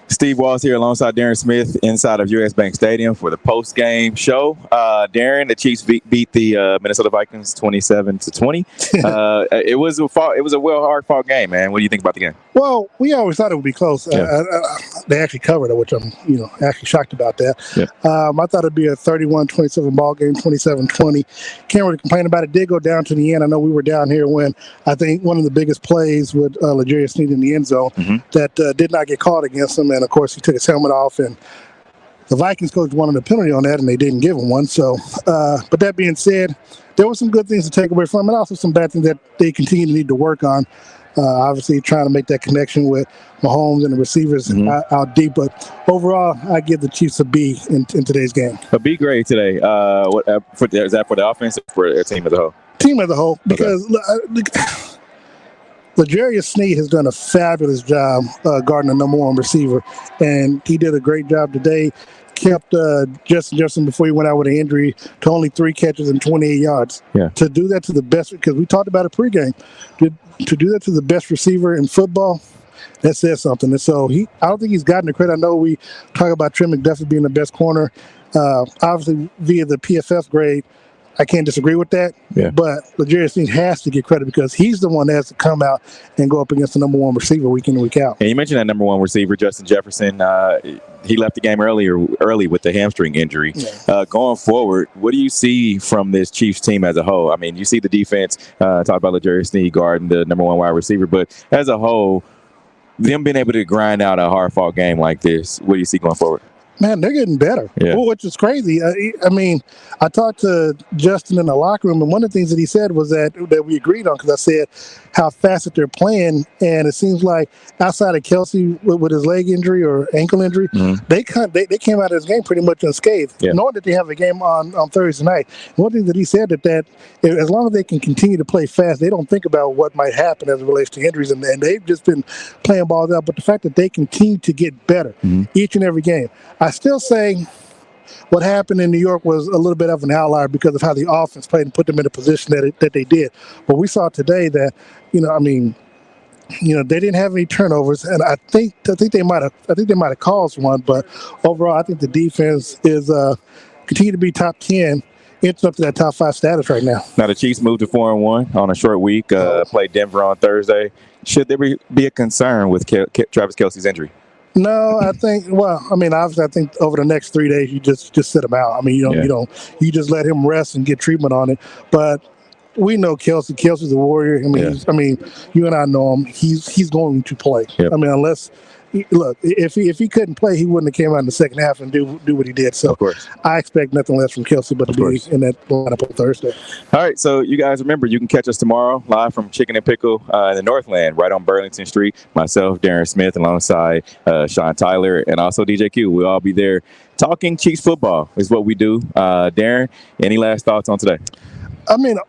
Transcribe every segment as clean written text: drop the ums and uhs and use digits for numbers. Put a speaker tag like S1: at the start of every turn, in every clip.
S1: Steve Walls here alongside Darren Smith inside of US Bank Stadium for the post-game show. Darren, the Chiefs beat the Minnesota Vikings 27-20. It was a hard-fought game, man. What do you think about the game?
S2: Well, we always thought it would be close.
S1: Yeah.
S2: They actually covered it, which I'm actually shocked about that.
S1: Yeah.
S2: I thought it'd be a 31-27 ball game, 27-20. Can't really complain about it. Did go down to the end. I know we were down here when I think one of the biggest plays with L'Jarius Sneed in the end zone that did not get called against him. And, of course, he took his helmet off, and the Vikings coach wanted a penalty on that, and they didn't give him one. So, but that being said, there were some good things to take away from it, and also some bad things that they continue to need to work on. Obviously, trying to make that connection with Mahomes and the receivers out deep. But overall, I give the Chiefs a B in today's game.
S1: A B grade today. Is that for the offense or for their team as a whole?
S2: Team as a whole, because L'Jarius Sneed has done a fabulous job guarding the number one receiver, and he did a great job today. Kept Justin Jefferson, before he went out with an injury, to only 3 catches and 28 yards.
S1: Yeah.
S2: To do that to the best, because we talked about it pregame, to do that to the best receiver in football, that says something. And so I don't think he's gotten the credit. I know we talk about Trent McDuffie being the best corner. Obviously, via the PFF grade, I can't disagree with that.
S1: Yeah. But
S2: L'Jarius Sneed has to get credit because he's the one that has to come out and go up against the number one receiver week in and week out.
S1: And you mentioned that number one receiver, Justin Jefferson. He left the game early with the hamstring injury. Yeah. Going forward, what do you see from this Chiefs team as a whole? I mean, you see the defense, talk about L'Jarius Sneed guarding the number one wide receiver, but as a whole, them being able to grind out a hard-fought game like this, what do you see going forward?
S2: Man, they're getting better, which is crazy. I mean, I talked to Justin in the locker room, and one of the things that he said was that we agreed on, because I said how fast that they're playing, and it seems like outside of Kelsey with his leg injury or ankle injury, they came out of this game pretty much unscathed, knowing that they have a game on Thursday night. And one thing that he said that as long as they can continue to play fast, they don't think about what might happen as it relates to injuries, and they've just been playing balls out. But the fact that they continue to get better each and every game, I still say what happened in New York was a little bit of an outlier because of how the offense played and put them in the position that they did. But we saw today that, they didn't have any turnovers, and I think they might have caused one. But overall, I think the defense is continue to be top 10. It's up to that top 5 status right now.
S1: Now the Chiefs moved to 4-1 on a short week. Played Denver on Thursday. Should there be a concern with Travis Kelce's injury?
S2: No, I think. Well, obviously, I think over the next 3 days, you just sit him out. You just let him rest and get treatment on it. But we know Kelce. Kelce's a warrior. You and I know him. He's going to play. Yep. Unless. Look, if he couldn't play, he wouldn't have came out in the second half and do what he did. So
S1: of course,
S2: I expect nothing less from Kelce but to be in that lineup on Thursday.
S1: All right, so you guys remember, you can catch us tomorrow live from Chicken and Pickle in the Northland, right on Burlington Street. Myself, Darren Smith, alongside Sean Tyler, and also DJ Q. We'll all be there talking Chiefs football is what we do. Darren, any last thoughts on today?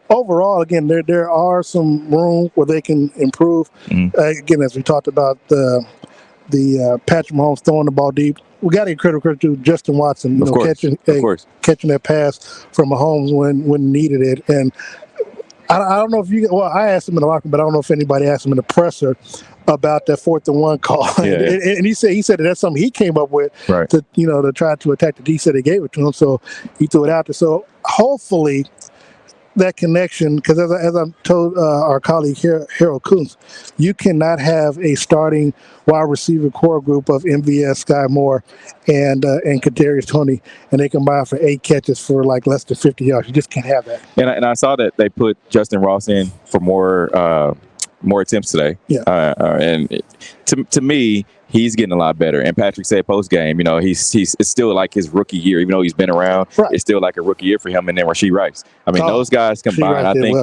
S2: Overall, again, there are some room where they can improve. Again, as we talked about the Patrick Mahomes throwing the ball deep. We got to give credit to Justin Watson, catching that pass from Mahomes when needed it. And I don't know if I asked him in the locker room, but I don't know if anybody asked him in the presser about that 4th and 1 call.
S1: Yeah.
S2: and he said that's something he came up with to try to attack the D. He said they gave it to him, so he threw it out there. So hopefully that connection, because as I told our colleague Harold Kuntz, you cannot have a starting wide receiver core group of MVS, Sky Moore, and Kadarius Toney, and they combine for 8 catches for like less than 50 yards. You just can't have that.
S1: And I saw that they put Justin Ross in for more attempts today.
S2: Yeah.
S1: And to me, he's getting a lot better. And Patrick said post-game, it's still like his rookie year. Even though he's been around, It's still like a rookie year for him. And then Rasheed Rice. Those guys combined, I think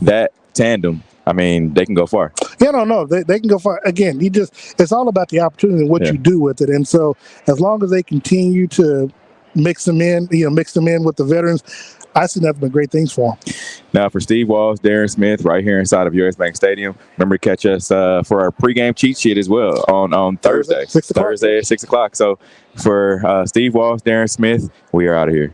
S1: that tandem, they can go far.
S2: Yeah, no, they can go far. Again, it's all about the opportunity and what you do with it. And so as long as they continue to mix them in with the veterans, I see nothing but great things for him.
S1: Now, for Steve Walls, Darren Smith, right here inside of US Bank Stadium. Remember to catch us for our pregame cheat sheet as well on Thursday.
S2: Thursday at 6 o'clock.
S1: So for Steve Walls, Darren Smith, we are out of here.